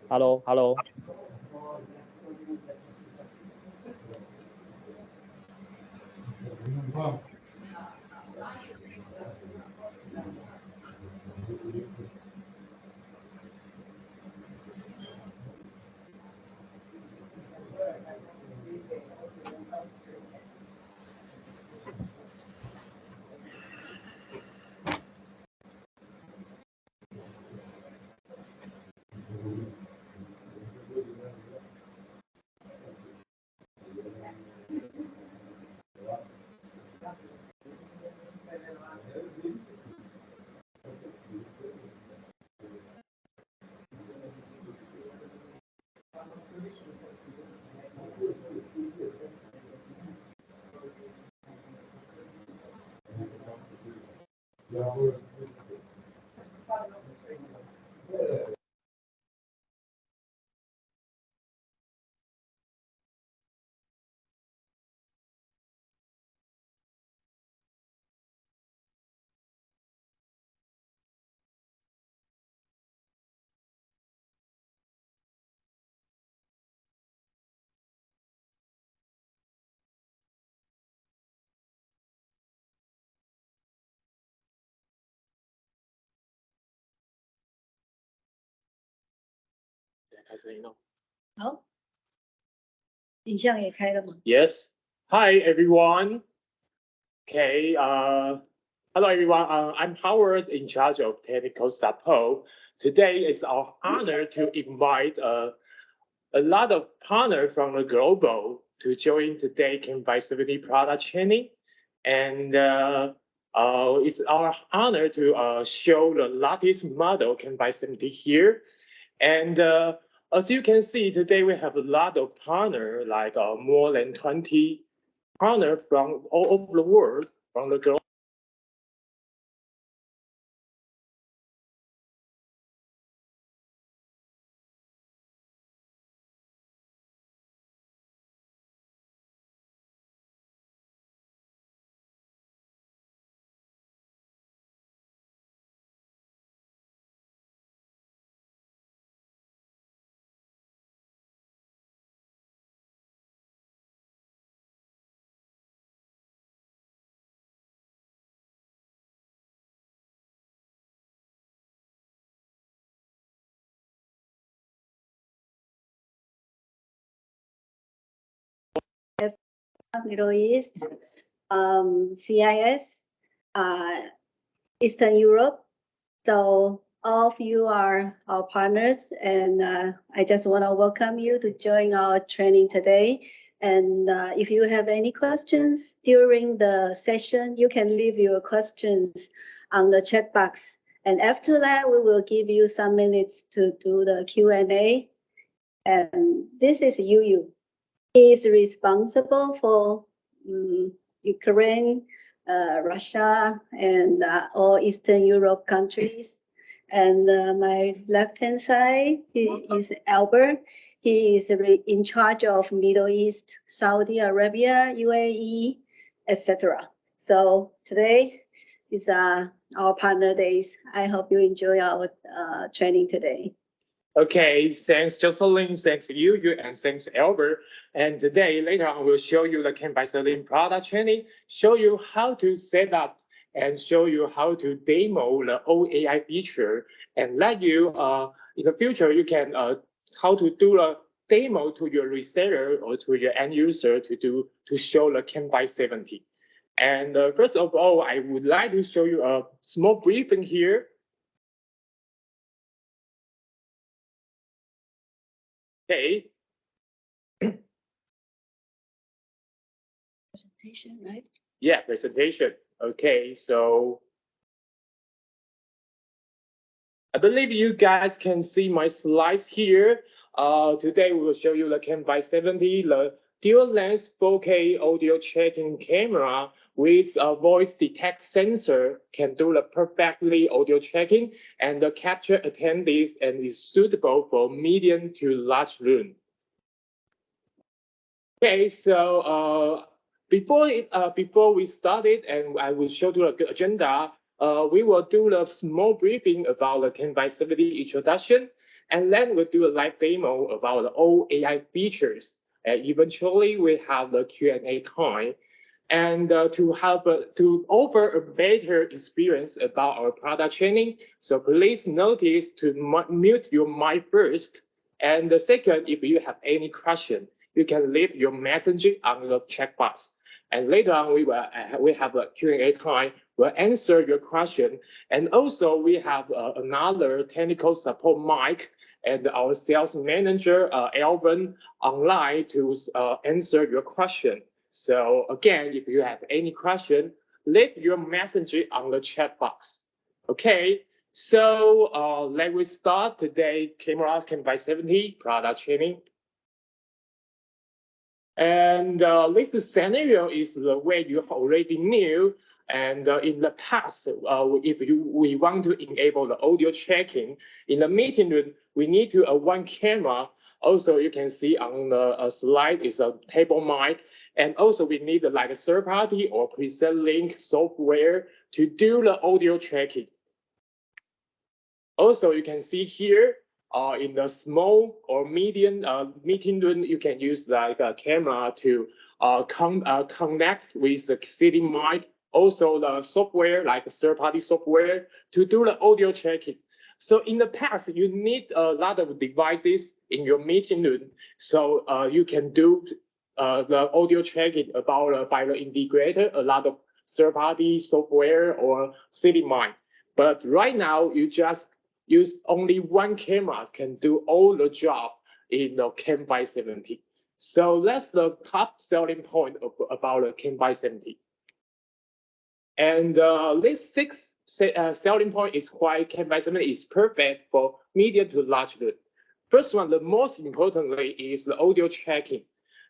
Hello, hello.好，影像也开了吗？ Yes. Hi, everyone. Okay. Hello, everyone. I'm Howard, in charge of technical support. Today is our honor to invite a lot of partners from the global to join today CAM570 Product training, and it's our honor to show the latest model CAM570 here. And as you can see, today we have a lot of partners, like more than 20 partners from all over the world, from the globe. Middle East, CIS, Eastern Europe. So all of you are our partners, and I just want to welcome you to join our training today. And if you have any questions during the session, you can leave your questions on the chat box. And after that, we will give you some minutes to do the Q&A. And this is Yu. He is responsible for Ukraine, Russia, and all Eastern Europe countries. And my left-hand side is Albert. He is in charge of Middle East, Saudi Arabia, UAE, etc. So today is our partner days. I hope you enjoy our training today. Okay, thanks Jocelyn, thanks you, and thanks Albert. And today, later on, we'll show you the CAM570 product training, show you how to set up and show you how to demo the old AI feature, and let you, in the future, you can, how to do a demo to your reseller or to your end user to show the CAM570. And first of all, I would like to show you a small briefing here. Okay. Presentation, right? Yeah, presentation. Okay, so I believe you guys can see my slides here. Today we will show you the CAM570, dual lens 4K audio checking camera with a voice detect sensor can do the perfectly audio checking and capture attendees and is suitable for medium to large room. Okay, so before we started, and I will show you the agenda. We will do a small briefing about the CAM570 introduction, and then we'll do a live demo about the all AI features. And eventually, we have the Q&A time, and to offer a better experience about our product training. So please notice to mute your mic first, and the second, if you have any question, you can leave your messaging on the chat box. And later on, we have a Q&A time. We'll answer your question. And also, we have another technical support mic and our sales manager, Alvin, online to answer your question. So again, if you have any question, leave your messaging on the chat box. Okay, so let's start today camera CAM570 product training. And this scenario is the way you already knew. And in the past, if we want to enable the audio checking in the meeting room, we need to one camera. Also, you can see on the slide is a table mic. And also, we need like a third party or preset link software to do the audio checking. Also, you can see here, in the small or medium meeting room, you can use like a camera to connect with the sitting mic. Also, the software, like third-party software, to do the audio checking. So in the past, you need a lot of devices in your meeting room, so you can do the audio checking about by the integrator, a lot of third-party software or sitting mic. But right now, you just use only one camera can do all the job in the CAM570. So that's the top selling point about the CAM570. And this sixth selling point is why CAM570 is perfect for medium to large room. First one, the most importantly is the audio checking.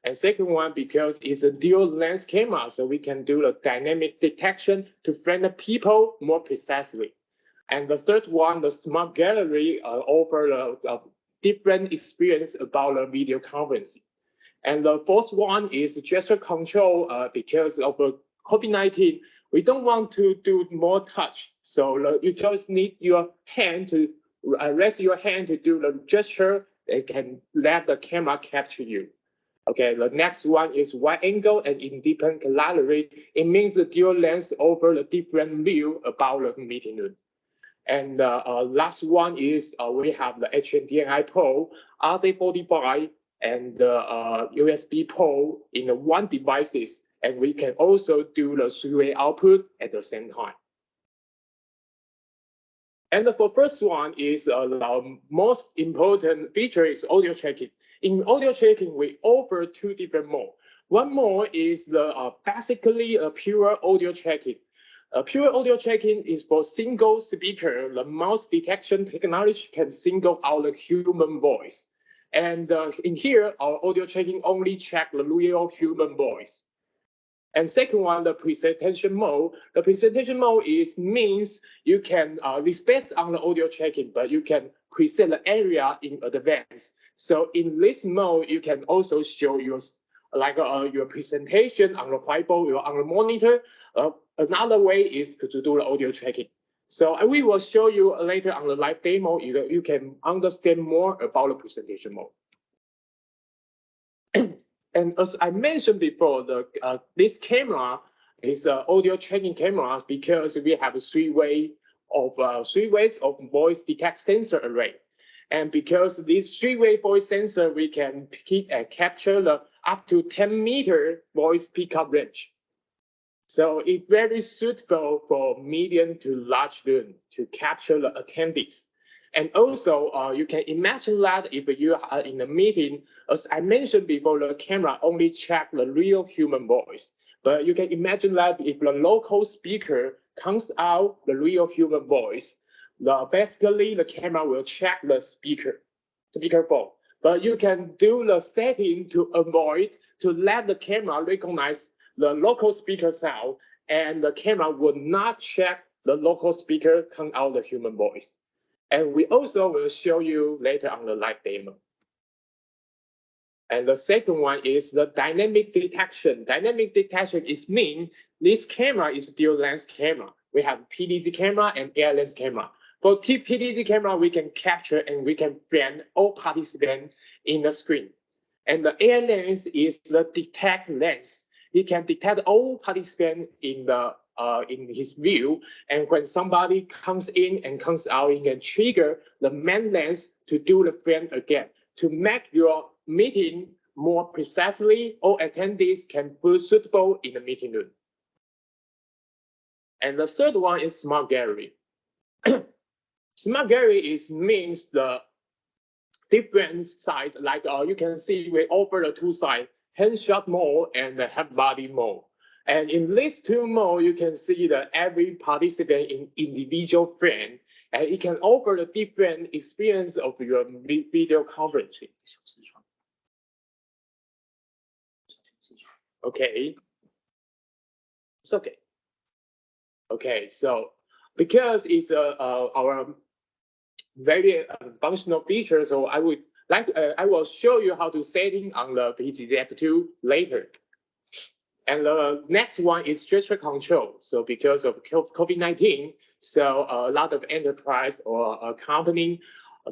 And second one, because it's a dual lens camera, so we can do the dynamic detection to find the people more precisely. And the third one, the smart gallery, offer a different experience about the video conferencing. And the fourth one is gesture control. Because of COVID-19, we don't want to do more touch. So you just need your hand to raise your hand to do the gesture. It can let the camera capture you. Okay, the next one is wide angle and independent gallery. It means the dual lens offer a different view about the meeting room. And last one is we have the HDMI port, RJ45, and the USB port in one devices. And we can also do the three-way output at the same time. And the first one is the most important feature is audio checking. In audio checking, we offer two different modes. One mode is the basically a pure audio checking. Pure audio checking is for single speaker. The mouse detection technology can single out the human voice. And in here, our audio checking only check the real human voice. And second one, the presentation mode. The presentation mode means you can, it's based on the audio checking, but you can present the area in advance. So in this mode, you can also show your your presentation on the whiteboard or on the monitor. Another way is to do the audio checking. So we will show you later on the live demo. You can understand more about the presentation mode. And as I mentioned before, this camera is an audio checking camera because we have three ways of voice detect sensor array. And because this three-way voice sensor, we can capture the up to 10-meter voice pickup range. So it's very suitable for medium to large room to capture the attendees. And also, you can imagine that if you are in a meeting, as I mentioned before, the camera only checks the real human voice. But you can imagine that if the local speaker comes out the real human voice, basically the camera will check the speaker phone. But you can do the setting to avoid to let the camera recognize the local speaker sound, and the camera will not check the local speaker come out the human voice. And we also will show you later on the live demo. And the second one is the dynamic detection. Dynamic detection is mean this camera is dual lens camera. We have PDZ camera and air lens camera. For PDZ camera, we can capture and we can frame all participants in the screen. And the air lens is the detect lens. It can detect all participants in his view. And when somebody comes in and comes out, it can trigger the main lens to do the frame again. To make your meeting more precisely, all attendees can feel suitable in the meeting room. And the third one is smart gallery. Smart gallery means the different side, like you can see we offer the two sides, handshot mode and the head body mode. And in these two modes, you can see that every participant in individual frame, and it can offer the different experience of your video conferencing. Okay, it's okay. Okay, so because it's our very functional feature, so I will show you how to setting on the PGZ2 later. And the next one is gesture control. So because of COVID-19, so a lot of enterprise or a company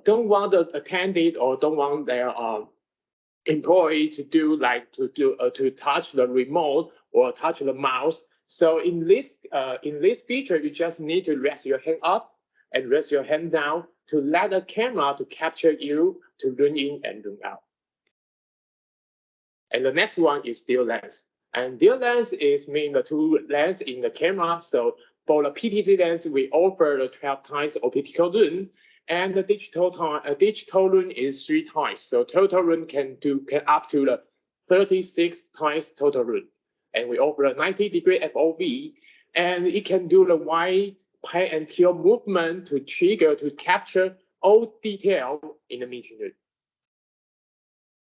don't want the attendee or don't want their employee to do to touch the remote or touch the mouse. So in this feature, you just need to rest your hand up and rest your hand down to let the camera to capture you to run in and run out. And the next one is dual lens. And dual lens mean the two lens in the camera. So for the PTZ lens, we offer the 12 times optical zoom, and the digital zoom is 3 times. So total zoom can up to the 36 times total zoom. And we offer a 90-degree FOV, and it can do the wide pan and tilt movement to capture all detail in the meeting room.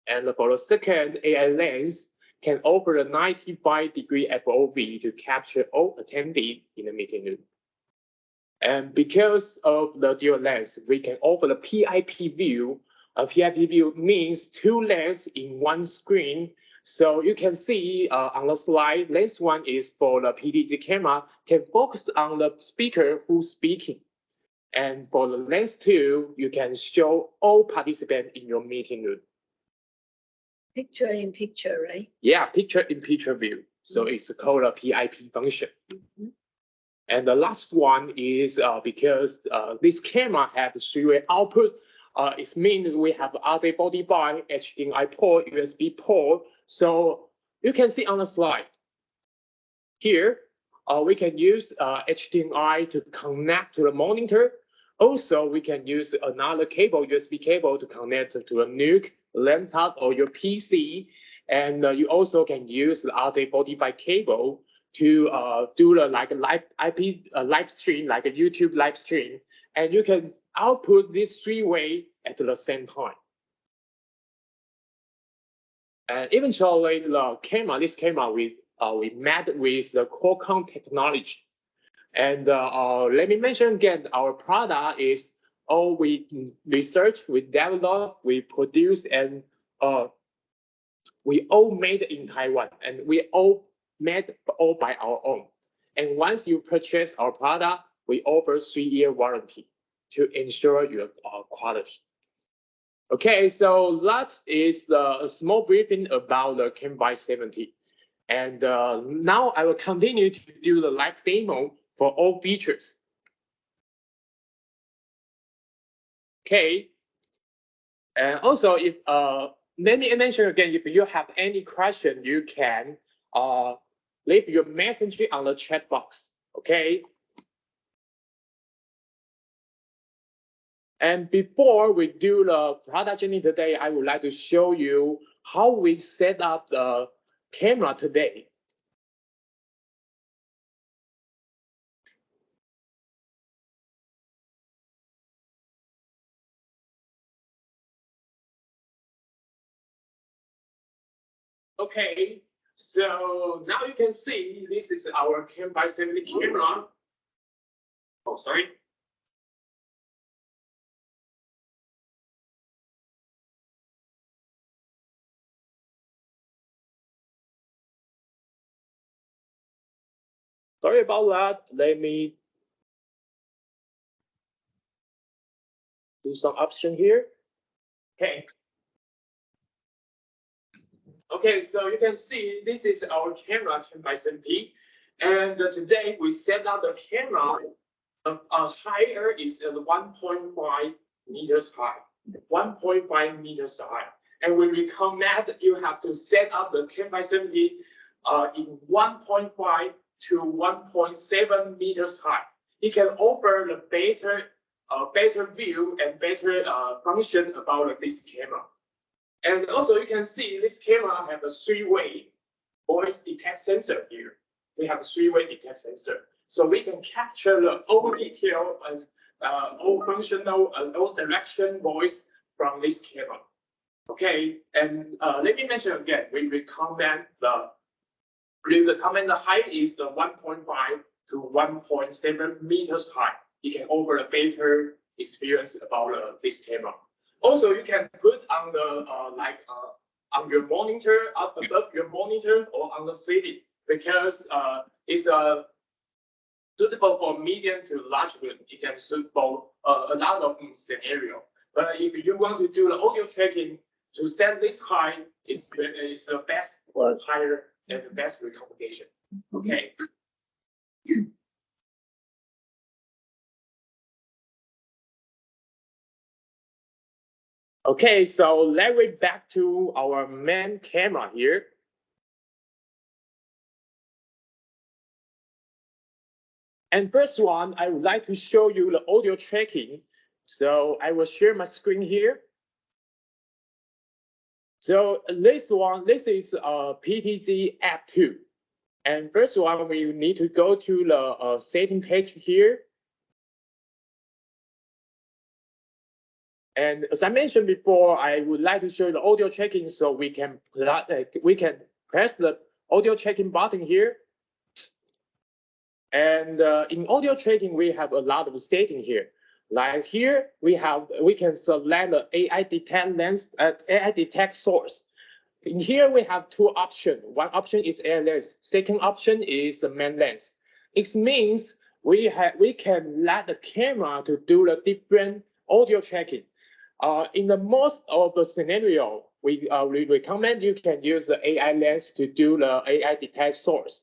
And for the second, AI lens can offer a 95-degree FOV to capture all attendees in the meeting room. And because of the dual lens, we can offer the PIP view. A PIP view means two lenses in one screen. So you can see on the slide, lens one is for the PDZ camera, can focus on the speaker who's speaking. And for the lens two, you can show all participants in your meeting room. Picture in picture, right? Yeah, picture in picture view. So it's called a PIP function. And the last one is because this camera has 3-way output. It means we have other body bar, HDMI port, USB port. So you can see on the slide here, we can use HDMI to connect to the monitor. Also, we can use another cable, USB cable, to connect to a NUC, laptop, or your PC. And you also can use the other body by cable to do the like a live IP live stream, like a YouTube live stream. And you can output this 3-way at the same time. And eventually, this camera we met with the Qualcomm technology. And let me mention again, our product is all we research, we develop, we produce, and we all made in Taiwan, and we all made all by our own. And once you purchase our product, we offer 3-year warranty to ensure your quality. Okay, so that is the small briefing about the CAM570. And now I will continue to do the live demo for all features. Okay. And also, if let me mention again, if you have any question, you can leave your message on the chat box. Okay. And before we do the product journey today, I would like to show you how we set up the camera today. Okay, so now you can see this is our CAM570 camera. Oh, sorry. Sorry about that. Let me do some option here. Okay. Okay, so you can see this is our camera CAM570, and today we set up the camera. Higher is 1.5 meters high, 1.5 meters high, and we recommend you have to set up the CAM570 in 1.5 to 1.7 meters high. It can offer the better view and better function about this camera. And also you can see this camera have a three-way voice detect sensor here. We have a three-way detect sensor. So we can capture the all detail and all functional and all direction voice from this camera. Okay, and let me mention again, we recommend the height is the 1.5 to 1.7 meters high. You can offer a better experience about this camera. Also, you can put on the on your monitor, up above your monitor, or on the ceiling, because it's suitable for medium to large room. It can suitable a lot of scenario. But if you want to do the audio tracking, to stand this high is the best higher and the best recommendation. Okay. Okay, so let's go back to our main camera here. And first one, I would like to show you the audio tracking. So I will share my screen here. So this is PTZ app 2. And first one, we need to go to the setting page here. And as I mentioned before, I would like to show you the audio tracking, so we can press the audio tracking button here. And in audio tracking, we have a lot of settings here. Like here, we can select the AI detect lens, AI detect source. In here, we have two options. One option is AI lens. Second option is the main lens. It means we can let the camera to do the different audio tracking. In the most of the scenario, we recommend you can use the AI lens to do the AI detect source.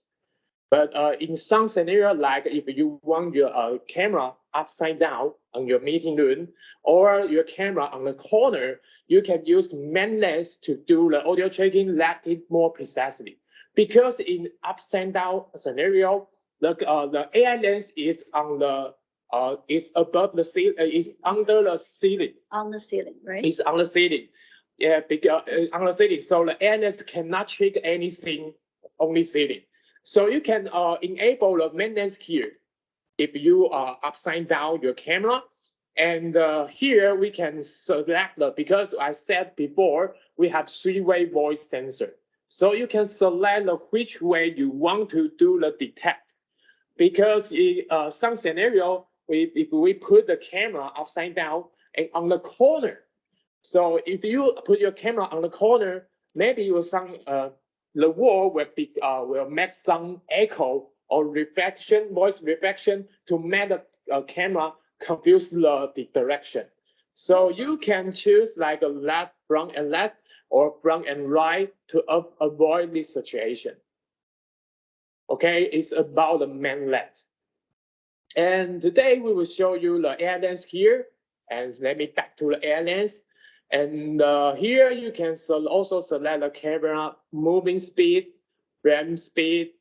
But in some scenario, like if you want your camera upside down on your meeting room, or your camera on the corner, you can use main lens to do the audio tracking, let it more precisely. Because in upside down scenario, the AI lens is on the is above the ceiling, is under the ceiling. On the ceiling, right? It's on the ceiling. Yeah, because on the ceiling, so the AI lens cannot check anything on the ceiling. So you can enable the main lens here if you are upside down your camera. And here we can select because I said before, we have three-way voice sensor. So you can select which way you want to do the detect. Because in some scenario, if we put the camera upside down and on the corner, so if you put your camera on the corner, maybe you the wall will make some echo or reflection, voice reflection, to make the camera confuse the direction. So you can choose like a left, front and left, or front and right to avoid this situation. Okay, it's about the main lens. And today we will show you the AI lens here. And let me back to the AI lens. And here you can also select the camera moving speed, frame speed,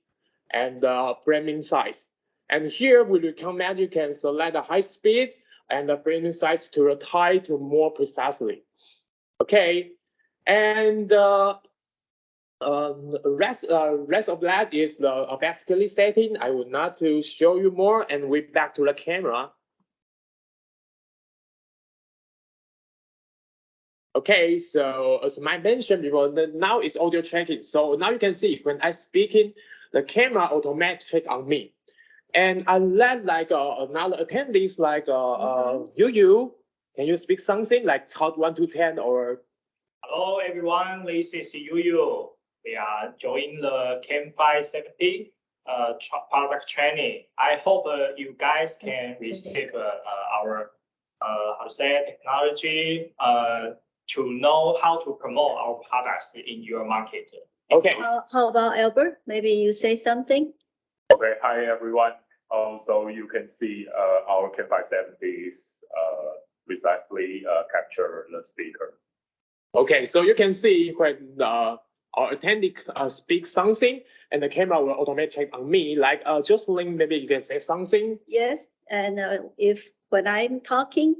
and framing size. And here we recommend you can select the high speed and the framing size to tie to more precisely. Okay, and rest of that is the basically setting. I would not to show you more, and we back to the camera. Okay, so as I mentioned before, now it's audio checking. So now you can see when I speaking, the camera automatically check on me. And I let like another attendees like you, can you speak something like count 1 to 10 or? Hello everyone, this is Yu. We are joining the CAM570 product training. I hope you guys can receive our technology to know how to promote our products in your market. Okay. How about Albert? Maybe you say something. Okay, hi everyone. So you can see our CAM570s precisely capture the speaker. Okay, so you can see when our attendee speaks something, and the camera will automatically check on me. Like Jocelyn, maybe you can say something. Yes, and if when I'm talking,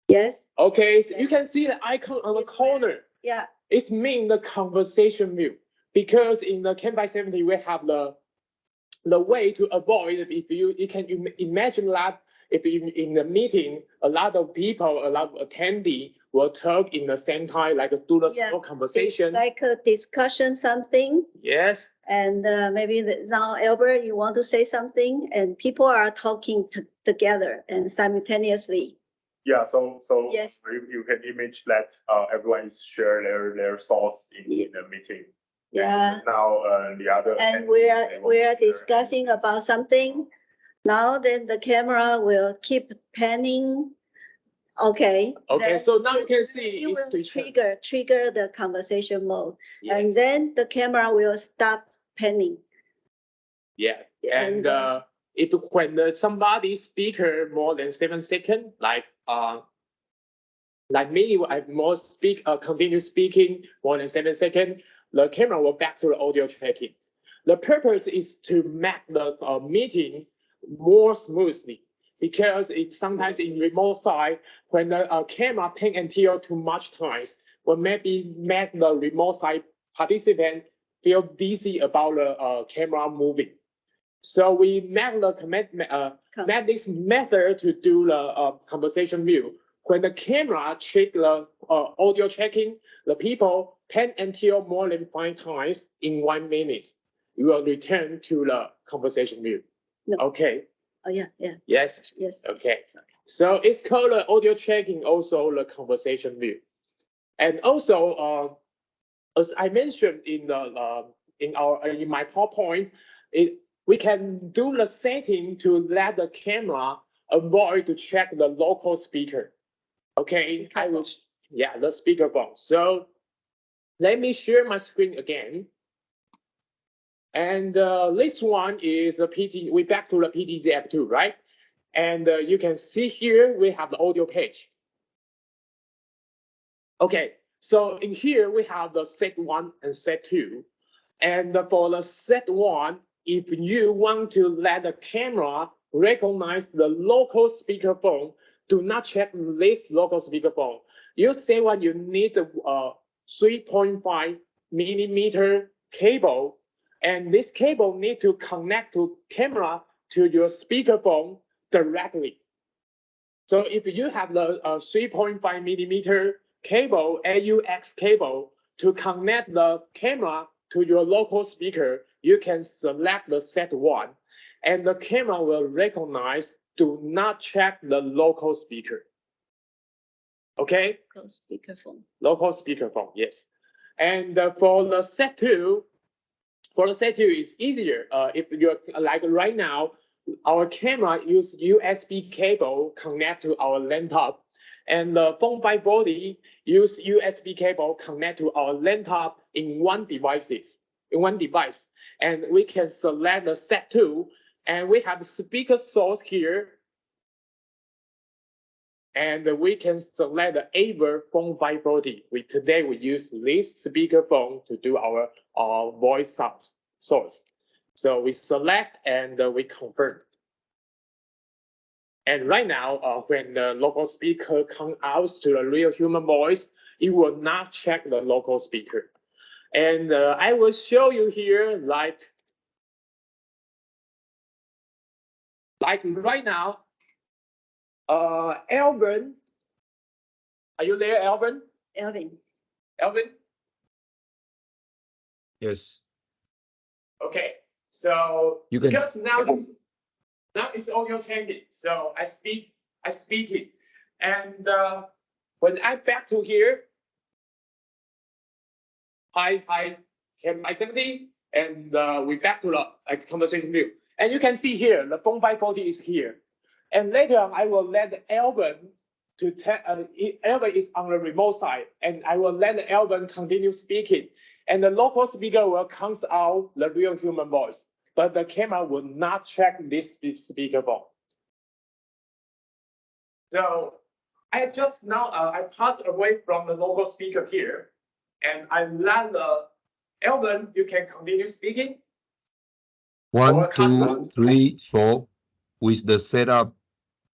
yes. Okay, so you can see the icon on the corner. Yeah. It's mean the conversation view, because in the CAM570 we have the way to avoid, if you can imagine that if in the meeting a lot of people, a lot of attendee will talk in the same time, like do the small conversation, like a discussion something. Yes. And maybe now Albert, you want to say something, and people are talking together and simultaneously. Yeah, so yes. you can image that everyone is share their thoughts in the meeting. Yeah. And now the other. And we are discussing about something. Now then the camera will keep panning. Okay. Okay, so now you can see it will trigger the conversation mode. Yes. And then the camera will stop panning. Yeah. And if when somebody speaker more than 7 seconds, like me, I more continue speaking more than 7 seconds, the camera will back to the audio tracking. The purpose is to make the meeting more smoothly, because it's sometimes in remote side, when the camera paying until too much times, will maybe make the remote side participant feel dizzy about the camera moving. So we make make this method to do the conversation view. When the camera check the audio checking, the people 10 until more than 5 times in 1 minute, you will return to the conversation view. No. Okay. Oh yeah, yeah. Yes. Yes. Okay. So it's called the audio checking, also the conversation view. And also, as I mentioned in my PowerPoint, we can do the setting to let the camera avoid to check the local speaker. Okay, I will, the speakerphone. So let me share my screen again. And this one is a PT, we back to the PTZ app 2, right? And you can see here, we have the audio page. Okay, so in here, we have the set 1 and set 2. And for the set 1, if you want to let the camera recognize the local speakerphone, do not check this local speakerphone. You say what you need a 3.5 millimeter cable, and this cable need to connect to camera to your speakerphone directly. So if you have the 3.5 millimeter cable, AUX cable, to connect the camera to your local speaker, you can select the set 1, and the camera will recognize, do not check the local speaker. Okay? Local speakerphone. Local speakerphone, yes. And for the set 2, it's easier. If you're like right now, our camera use USB cable connect to our laptop, and the phone by body use USB cable connect to our laptop in one device. And we can select the set 2, and we have speaker source here, and we can select the AVer phone by body. Today we use this speakerphone to do our voice source. So we select and we confirm. And right now, when the local speaker comes out to the real human voice, it will not check the local speaker. And I will show you here, like right now, Alvin, are you there, Alvin? Elvin. Elvin? Yes, Okay, so you can. because now it's audio changing, so I speak it, and when I back to here, hi CAM570, and we back to the conversation view, and you can see here the phone 540 is here, and later on I will let Elvin to tell Elvin is on the remote side, and I will let Elvin continue speaking, and the local speaker will comes out the real human voice, but the camera will not check this speakerphone. So I just now I part away from the local speaker here, and I let Elvin, you can continue speaking. 1, 2, 3, 4. With the setup,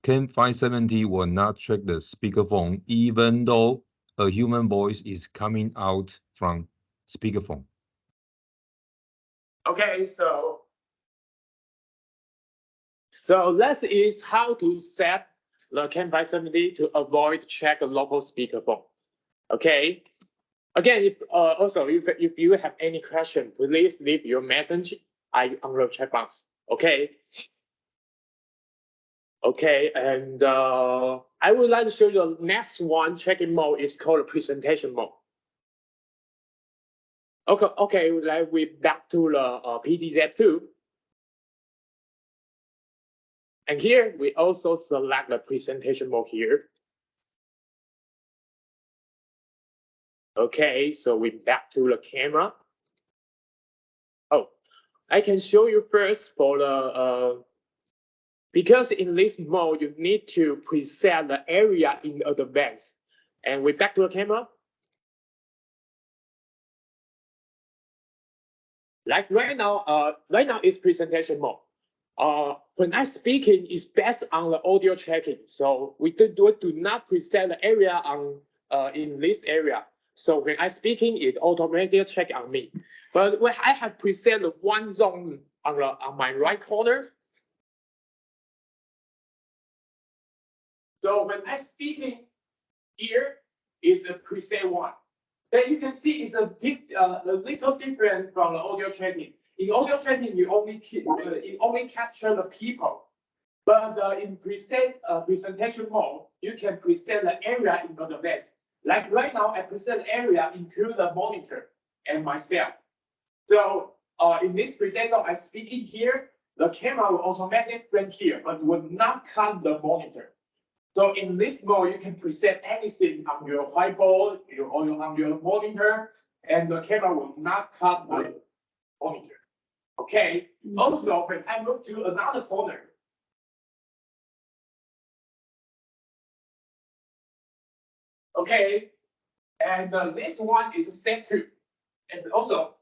CAM570 will not check the speakerphone, even though a human voice is coming out from speakerphone. Okay, so this is how to set the CAM570 to avoid check a local speakerphone. Okay. Again, if you have any question, please leave your message on the chat box. Okay. Okay, and I would like to show you the next one checking mode is called presentation mode. Okay, like we back to the PTZ2. And here we also select the presentation mode here. Okay, so we back to the camera. Oh, I can show you first for the because in this mode you need to preset the area in advance. And we back to the camera. Like right now it's presentation mode. When I speaking, it's based on the audio checking. So we do not preset the area on in this area. So when I speaking, it automatically check on me. But when I have preset the one zone on my right corner. So when I speaking, here is a preset one. Then you can see it's a little different from the audio checking. In audio checking, you only capture the people, but in presentation mode, you can present the area in advance. Like right now, I present area include the monitor and myself. So in this presentation, I'm speaking here, the camera will automatically frame here, but will not cut the monitor. So in this mode, you can present anything on your whiteboard or on your monitor, and the camera will not cut the monitor. Okay. Also, when I move to another corner, okay, and this one is step 2, and also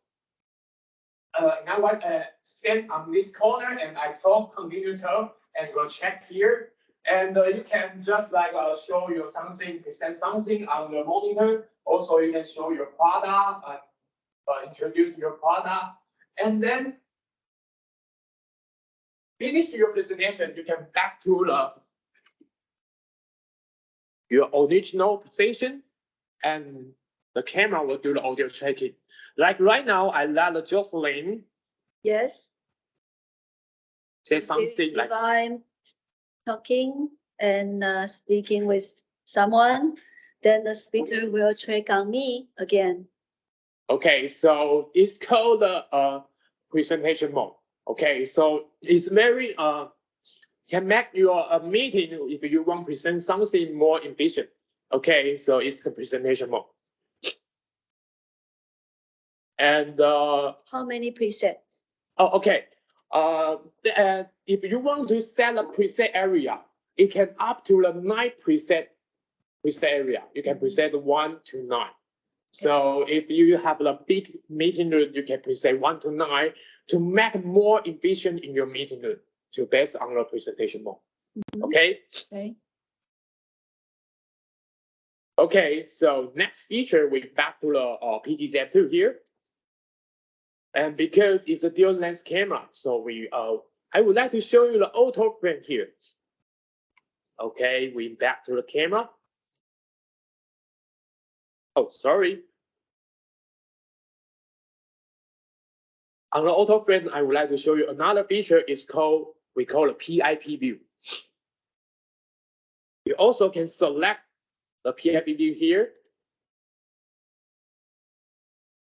now I stand on this corner and I continue talk, and we'll check here. And you can just like show your something, present something on the monitor. Also, you can show your product, introduce your product, and then finish your presentation. You can back to your original position, and the camera will do the audio checking. Like right now, I let Jocelyn Yes. say something If like. I'm talking and speaking with someone, then the speaker will check on me again. Okay, so it's called the presentation mode. Okay, so it's very can make your meeting if you want to present something more efficient. Okay, so it's the presentation mode. And How many presets? oh, okay. If you want to set a preset area, it can up to the 9 preset area. You can preset 1 to 9. So if you have a big meeting room, you can preset 1 to 9 to make more efficient in your meeting room to based on the presentation mode. Okay. Okay. Okay. So next feature, we back to the PTZ2 here. And because it's a dual lens camera, so I would like to show you the auto frame here. Okay, we back to the camera. Oh, sorry. On the auto frame, I would like to show you another feature. We call a PIP view. You also can select the PIP view here.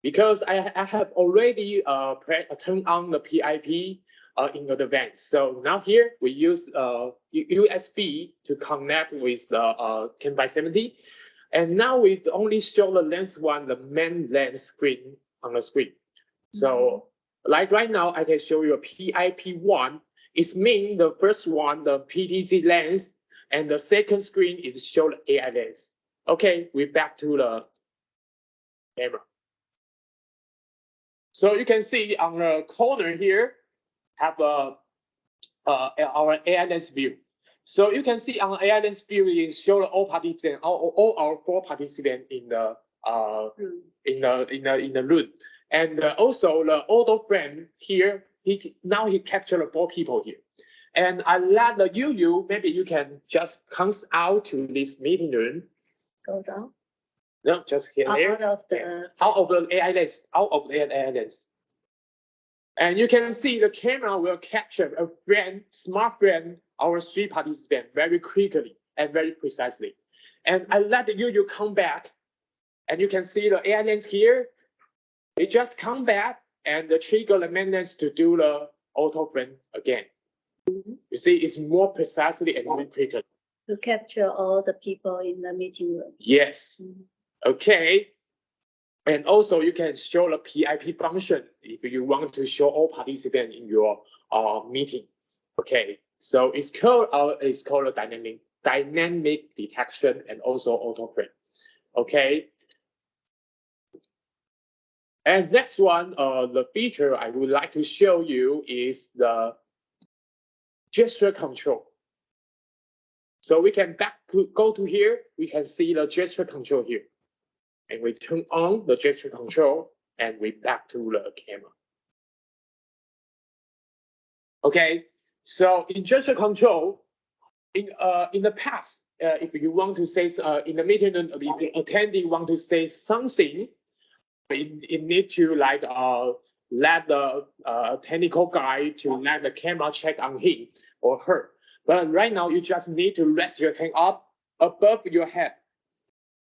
Because I have already turned on the PIP in advance. So now here we use USB to connect with the CAM570. And now we only show the lens one, the main lens screen on the screen. So like right now, I can show you a PIP1. It means the first one, the PTZ lens, and the second screen is show the AI lens. Okay, we're back to the camera. So you can see on the corner here, have our AI lens view. So you can see on AI lens view, it shows all participants, all our 4 participants in the room. And also the auto frame here, now he captured 4 people here. And I let the you maybe you can just come out to this meeting room. Go down. No, just here. Out of the AI lens, out of the AI lens. And you can see the camera will capture a smart frame, our 3 participants very quickly and very precisely. And I let you come back, and you can see the AI lens here. It just come back and trigger the main lens to do the auto frame again. You see, it's more precisely and more quickly. To capture all the people in the meeting room. Yes. Okay. And also you can show the PIP function if you want to show all participants in your meeting. Okay. So it's called a dynamic detection and also auto frame. Okay. And next one, the feature I would like to show you is the gesture control. So we can go to here, we can see the gesture control here. And we turn on the gesture control and we back to the camera. Okay, so in gesture control, in the past, if you want to say in the meeting, if the attendee want to say something, it need to like let the technical guy to let the camera check on him or her. But right now, you just need to rest your hand up above your head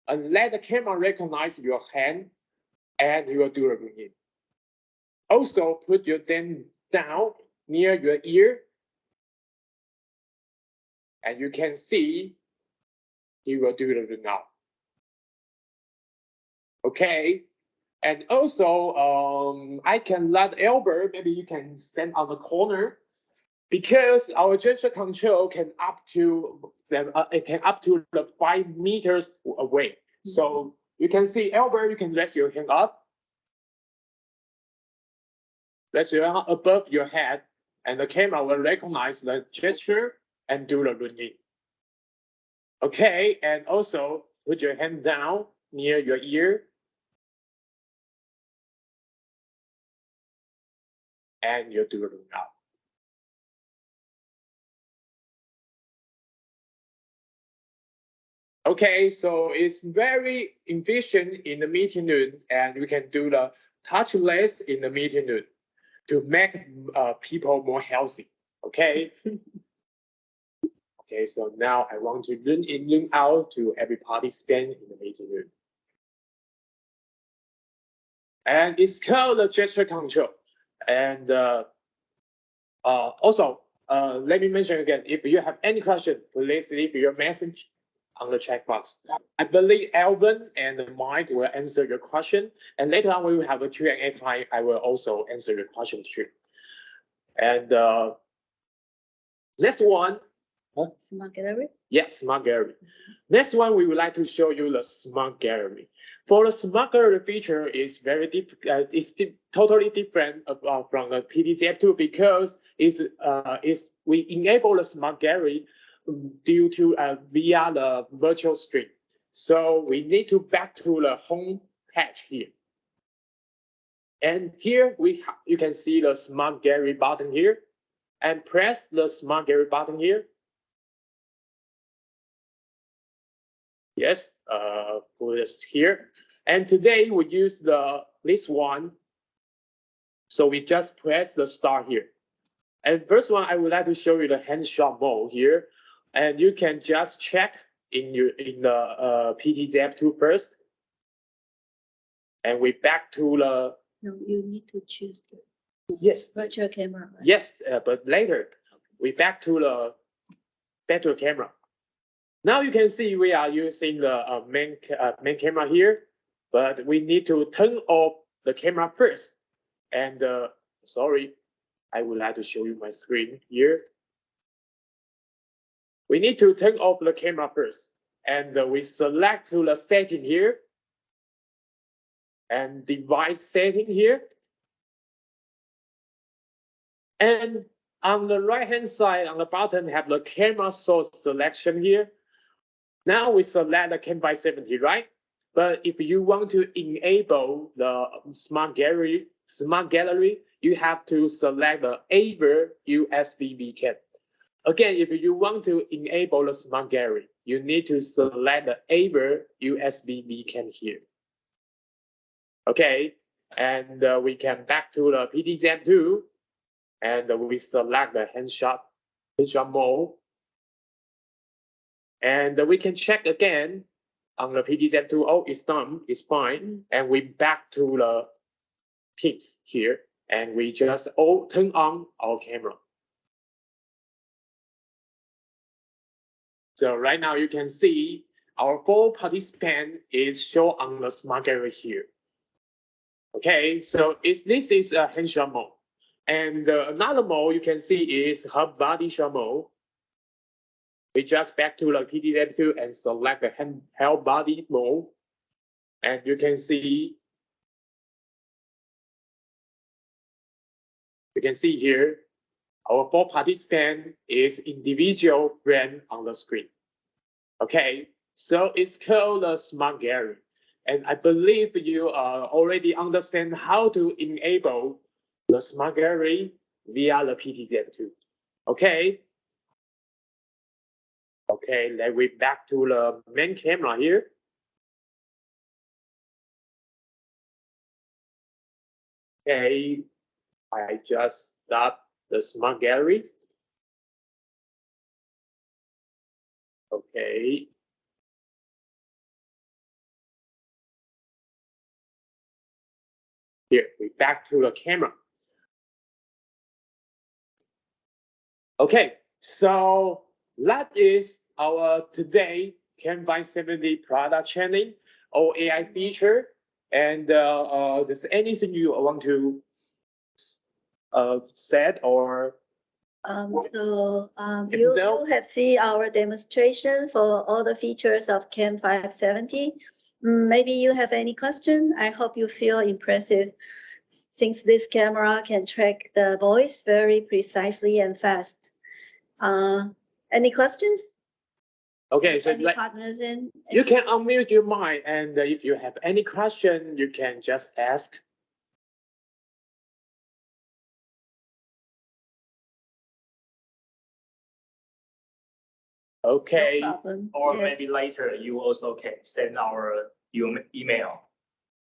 and let the camera recognize your hand, and you will do the ringing. Also, put your thumb down near your ear, and you can see he will do the ring out. Okay, and also I can let Albert, maybe you can stand on the corner, because our gesture control can up to the 5 meters away. So you can see Albert, you can rest your hand up. Rest your hand above your head, and the camera will recognize the gesture and do the ringing. Okay, and also put your hand down near your ear. And you do the ring out. Okay, so it's very efficient in the meeting room, and we can do the touchless in the meeting room to make people more healthy. Okay. Okay, so now I want to ring in, ring out to every participant in the meeting room. And it's called the gesture control. And also, let me mention again, if you have any question, please leave your message on the chat box. I believe Alvin and Mike will answer your question. And later on, we will have a Q&A time. I will also answer your question too. And next one. Smart gallery? Yes, smart gallery. Next one, we would like to show you the smart gallery. For the smart gallery feature, is very totally different from the PTZ2 because we enable the smart gallery due to via the virtual screen. So we need to back to the home page here. And here you can see the smart gallery button here, and press the smart gallery button here. Yes, put this here. And today we use this one. So we just press the start here. And first one, I would like to show you the handshot mode here. And you can just check in the PTZF2 first. And we back to the. No, you need to choose the Yes. virtual camera. Right? Yes, but later we back to the better camera. Now you can see we are using the main camera here, but we need to turn off the camera first. And sorry, I would like to show you my screen here. We need to turn off the camera first, and we select to the setting here, and device setting here. And on the right-hand side, on the bottom, have the camera source selection here. Now we select the CAM570, right? But if you want to enable the smart gallery, you have to select the AVer USB VCAM. Again, if you want to enable the smart gallery, you need to select the AVer USB VCAM here. Okay, and we can back to the PTZF2, and we select the handshot mode. And we can check again on the PTZF2. Oh, it's done, it's fine. And we back to the Teams here, and we just turn on our camera. So right now you can see our 4 participants is shown on the smart gallery here. Okay, so this is a handshot mode. And another mode you can see is hub body shot mode. We just back to the PTZF2 and select the handheld body mode. And you can see here, our 4 participants is individual brand on the screen. Okay, so it's called the smart gallery. And I believe you already understand how to enable the smart gallery via the PTZF2. Okay. Okay, then we back to the main camera here. Okay, I just stop the smart gallery. Okay. Here, we back to the camera. Okay, so that is our today CAM570 product training or AI feature. And there's anything you want to said or You have seen our demonstration for all the features of CAM570. Maybe you have any question. I hope you feel impressive since this camera can track the voice very precisely and fast. Any questions? Okay, so any partners in? You can unmute your mic, and if you have any question, you can just ask. Okay. No problem. Or Yes. maybe later you also can send our email.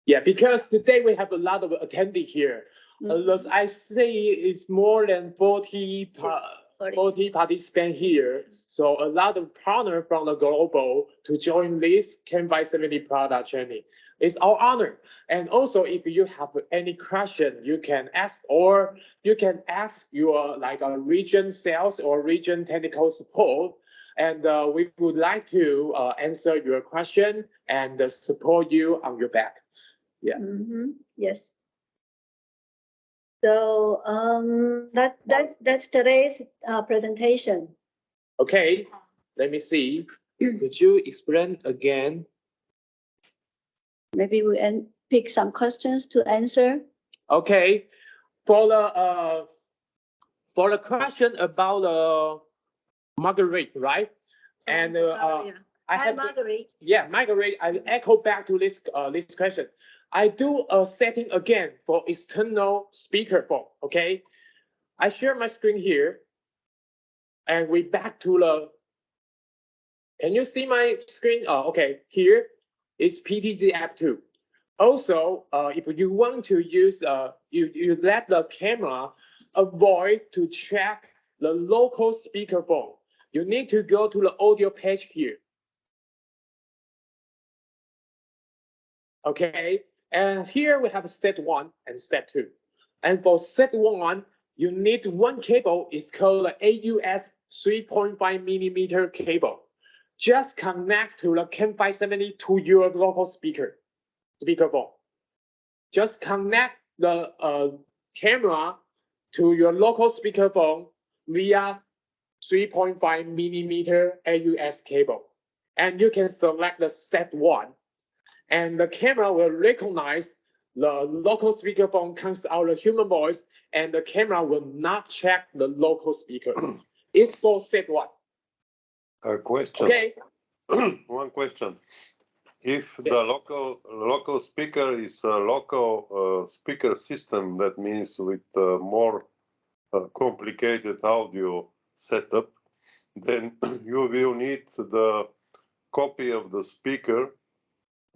Yeah, because today we have a lot of attendees here. As I see, it's more than 40 participants here. So a lot of partners from the global to join this CAM570 product training. It's our honor. And also, if you have any question, you can ask, or you can ask your region sales or region technical support. And we would like to answer your question and support you on your back. Yeah. Yes. So that's today's presentation. Okay, let me see. Could you explain again? Maybe we pick some questions to answer. Okay, for the question about Marguerite, right? And Hi, Marguerite. Yeah, Marguerite, I echo back to this question. I do a setting again for external speakerphone. Okay, I share my screen here, and we back to the Can you see my screen? Oh, okay. Here is PTZ app 2. Also, if you want to use, you let the camera avoid to check the local speakerphone. You need to go to the audio page here. Okay, and here we have step 1 and step 2. And for step 1, you need one cable. It's called the AUS 3.5 millimeter cable. Just connect to the CAM570 to your local speakerphone. Just connect the camera to your local speakerphone via 3.5 millimeter AUS cable. And you can select the step 1. And the camera will recognize the local speakerphone comes out of human voice, and the camera will not check the local speaker. It's for step 1. A question. Okay. One question. If the local speaker is a local speaker system, that means with more complicated audio setup, then you will need the copy of the speaker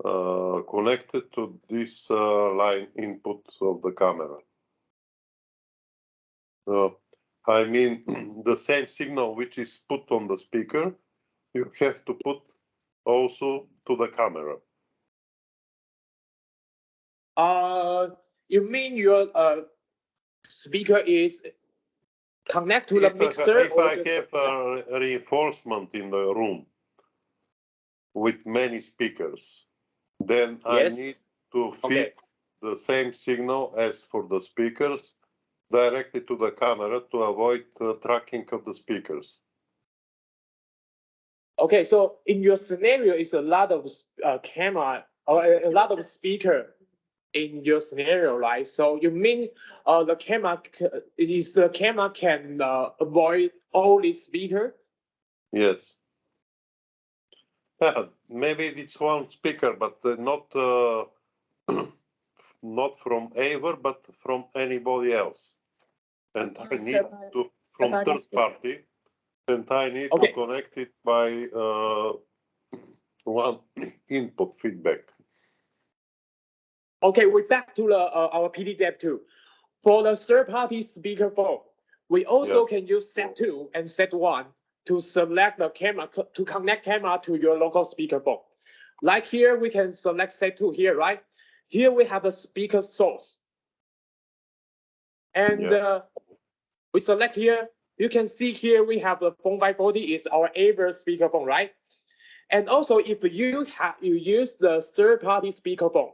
connected to this line input of the camera. I mean, the same signal which is put on the speaker, you have to put also to the camera. You mean your speaker is connect to the mixer? If I have a reinforcement in the room with many speakers, then I need to feed the same signal as for the speakers directly to the camera to avoid tracking of the speakers. Okay, so in your scenario, it's a lot of camera or a lot of speaker in your scenario, right? So you mean the camera can avoid all the speaker? Yes. Yeah, maybe it's one speaker, but not not from AVer, but from anybody else. And I need to from third party, and I need to connect it by one input feedback. Okay, we're back to the our PTZ2. For the third-party speakerphone, we also can use step 2 and step 1 to select the camera, to connect camera to your local speakerphone. Like here, we can select step 2 here, right? Here we have a speaker source. And we select here, you can see here we have the phone 540 is our AVer speakerphone, right? And also if you use the third-party speakerphone,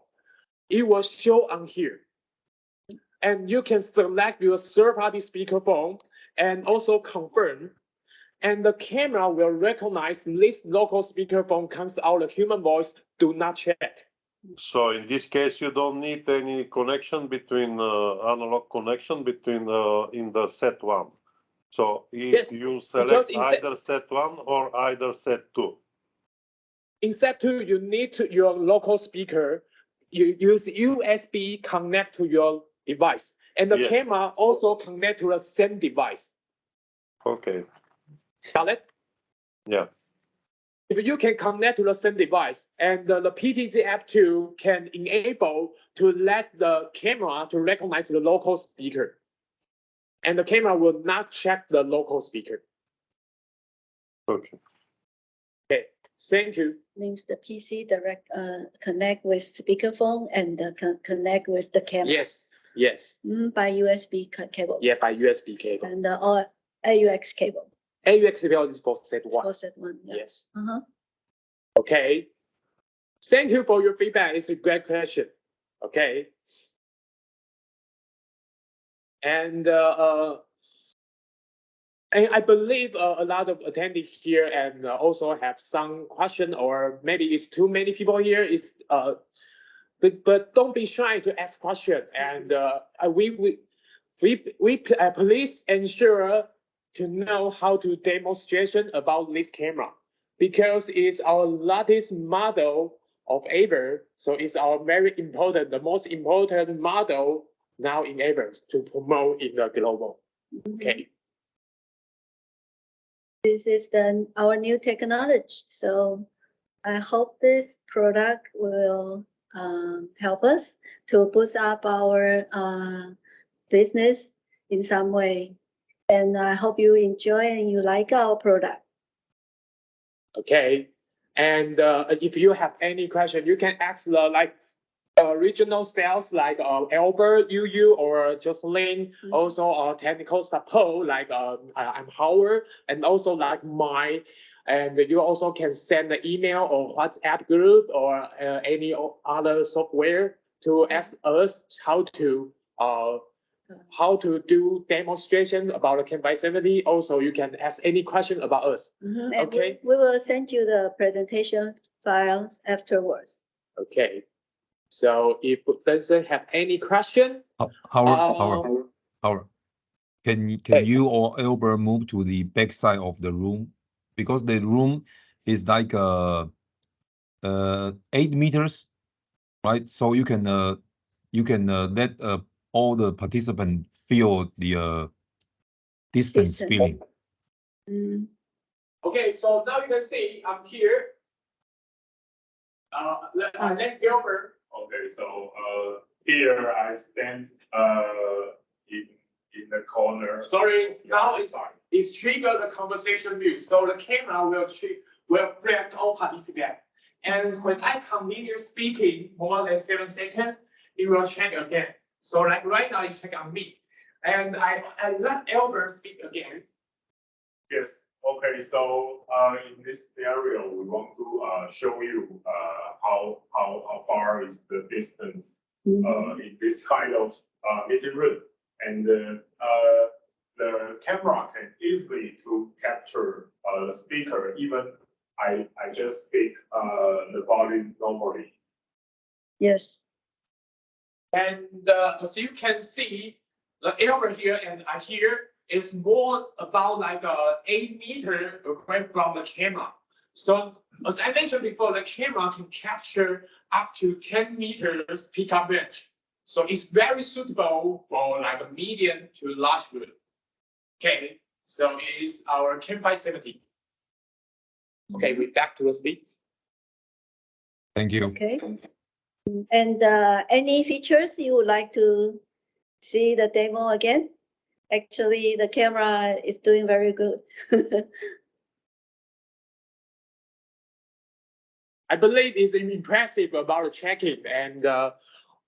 it will show on here. And you can select your third-party speakerphone and also confirm. And the camera will recognize this local speakerphone comes out of human voice, do not check. So in this case, you don't need any connection between analog connection between in the set 1. So if you select either set 1 or either set 2. In set 2, you need your local speaker. You use USB connect to your device, and the camera also connect to the same device. Okay. Got it? Yeah. If you can connect to the same device, and the PTZ app 2 can enable to let the camera to recognize the local speaker, and the camera will not check the local speaker. Okay. Okay. Thank you. Means the PC direct connect with speakerphone and connect with the camera. Yes. Yes. By USB cable. Yeah, by USB cable. And or AUX cable. AUX cable is for set 1. For set 1. Yeah. Yes. Okay. Thank you for your feedback. It's a great question. Okay. And I believe a lot of attendees here and also have some question, or maybe it's too many people here. Is but don't be shy to ask question. And we please ensure to know how to demonstration about this camera, because it's our latest model of AVer. So it's our very important, the most important model now in AVer to promote in the global. Okay. This is our new technology. So I hope this product will help us to boost up our business in some way. And I hope you enjoy and you like our product. Okay. And if you have any question, you can ask the regional sales like Albert, Yu, or Jocelyn. Also technical support like I'm Howard, and also like mine. And you also can send an email or WhatsApp group or any other software to ask us how to do demonstration about the CAM570. Also, you can ask any question about us. Okay. We will send you the presentation files afterwards. Okay. So if doesn't have any question, Howard, can you or Albert move to the back side of the room, because the room is like 8 meters, right? So you can let all the participants feel the distance feeling. Okay, so now you can see I'm here. Let Albert. Okay, so here I stand in the corner. Sorry, now it's trigger the conversation view. So the camera will flag all participants. And when I continue speaking more than 7 seconds, it will check again. So like right now, it's check on me. And I let Albert speak again. Yes. Okay. So in this scenario, we want to show you how far is the distance in this kind of meeting room, and the camera can easily to capture the speaker. Even I just speak the volume normally. Yes. And as you can see, the Albert here and I here is more about like 8 meters away from the camera. So as I mentioned before, the camera can capture up to 10 meters pickup range. So it's very suitable for like a medium to large room. Okay, so it is our CAM570. Okay, we're back to the speed. Thank you. Okay. And any features you would like to see the demo again? Actually, the camera is doing very good. I believe it's impressive about the checking, and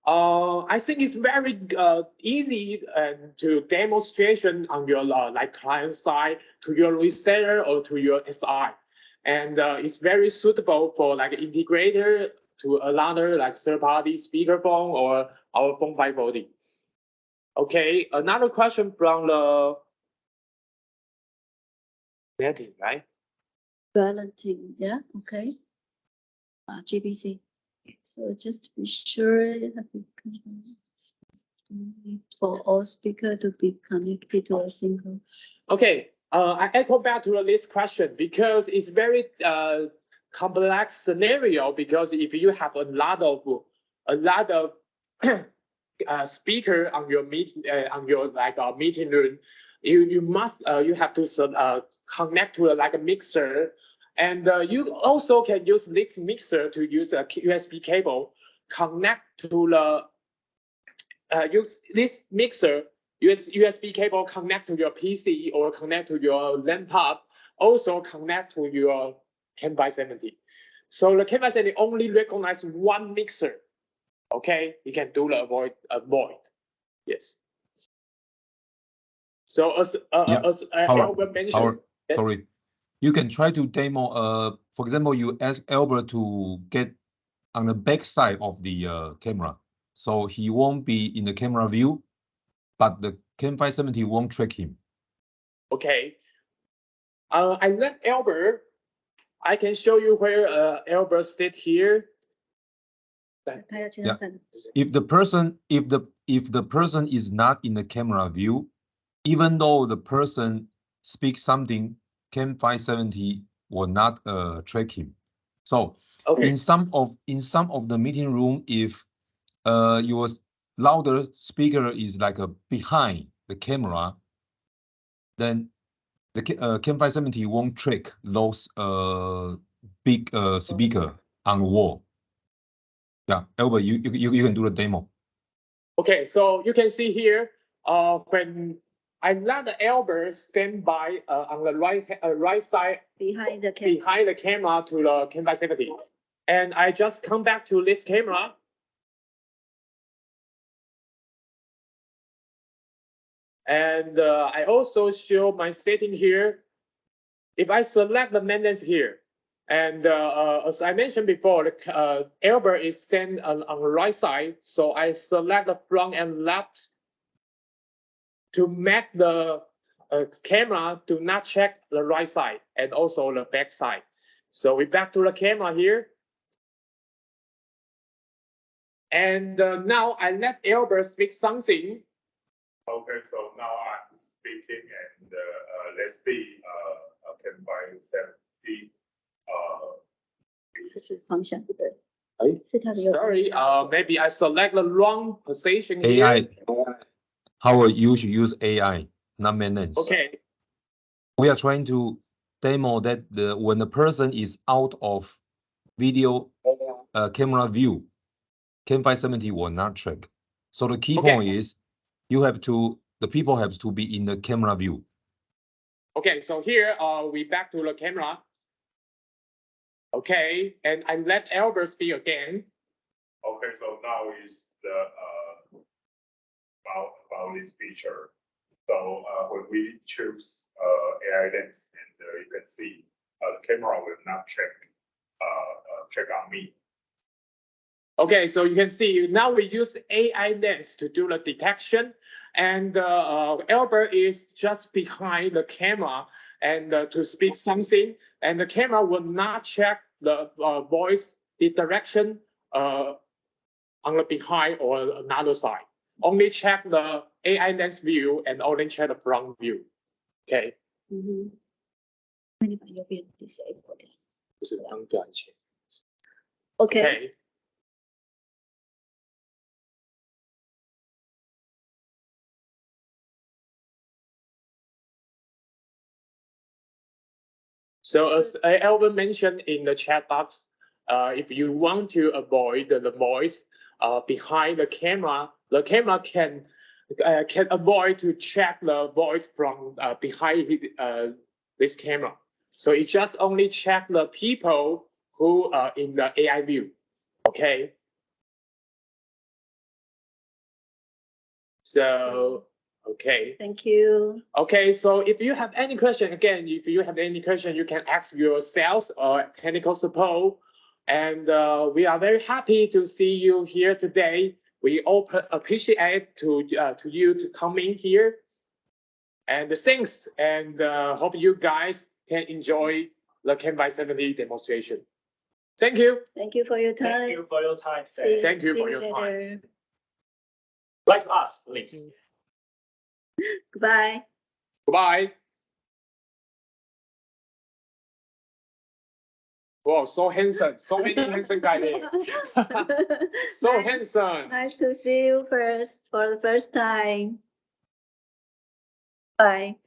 I think it's very easy to demonstration on your like client side to your reseller or to your SI, and it's very suitable for like integrator to another like third-party speakerphone or our phone by body. Okay, another question from the Valentin, right? Valentin, yeah, okay. GBC. So just to be sure, for all speaker to be connected to a single. Okay, I echo back to this question because it's very complex scenario, because if you have a lot of speaker on your meeting meeting room, you have to connect to like a mixer, and you also can use this mixer to use a USB cable connect to the use this mixer USB cable connect to your PC or connect to your laptop, also connect to your CAM570. So the CAM570 only recognize one mixer. Okay, you can do the avoid. Yes. So as Albert mentioned, yes. Sorry, you can try to demo. For example, you ask Albert to get on the back side of the camera, so he won't be in the camera view, but the CAM570 won't track him. Okay. I let Albert. I can show you where Albert sit here. Yeah. If the person is not in the camera view, even though the person speaks something, CAM570 will not track him. So in some of the meeting room, if your louder speaker is like behind the camera, then the CAM570 won't track those big speaker on the wall. Yeah, Albert, you can do the demo. Okay, so you can see here, when I let the Albert stand by on the right side Behind the camera. behind the camera to the CAM570, and I just come back to this camera. And I also show my setting here. If I select the maintenance here, and as I mentioned before, the Albert is stand on the right side, so I select the front and left to make the camera do not check the right side and also the back side. So we back to the camera here. And now I let Albert speak something. Okay, so now I'm speaking, and let's see, CAM570. 这是方向不对，哎是它的右边。 Sorry, maybe I select the wrong position here. AI, Howard, you should use AI, not maintenance. Okay. We are trying to demo that when the person is out of video camera view, CAM570 will not track. So the key Okay. point is the people have to be in the camera view. Okay, so here we back to the camera. Okay, and I let Albert speak again. Okay, so now is the about this feature. So when we choose AI lens, and you can see the camera will not check on me. Okay, so you can see now we use AI lens to do the detection, and Albert is just behind the camera and to speak something, and the camera will not check the voice direction on the behind or another side. Only check the AI lens view and only check the front view. Okay. 嗯哼，那你把右边 disable 掉。就是当短线。 OK， Okay. So as Alvin mentioned in the chat box, if you want to avoid the voice behind the camera can avoid to check the voice from behind this camera. So it just only check the people who are in the AI view. Okay. So, okay. Thank you. Okay, so if you have any question, again, if you have any question, you can ask your sales or technical support. And we are very happy to see you here today. We all appreciate to you to come in here. And thanks, and hope you guys can enjoy the CAM570 demonstration. Thank you. Thank you for your time. Thank you for your time See- today. Thank you see for your time. later. Write to us, please. Goodbye. Goodbye. Wow, so handsome. So many handsome guys there. So handsome. Nice to see you for the first time. Bye.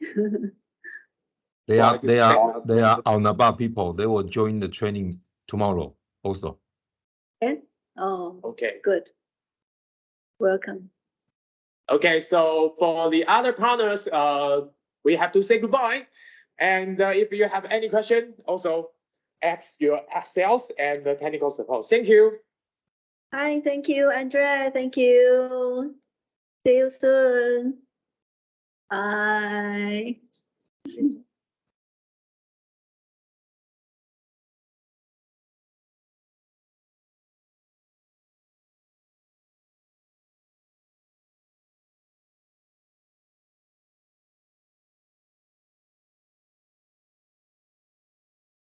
They are Alnaba people. They will join the training tomorrow also. Oh, Okay. good. Welcome. Okay, so for the other partners, we have to say goodbye. And if you have any question, also ask your sales and the technical support. Thank you. Hi, thank you, Andrea. Thank you. See you soon. Bye.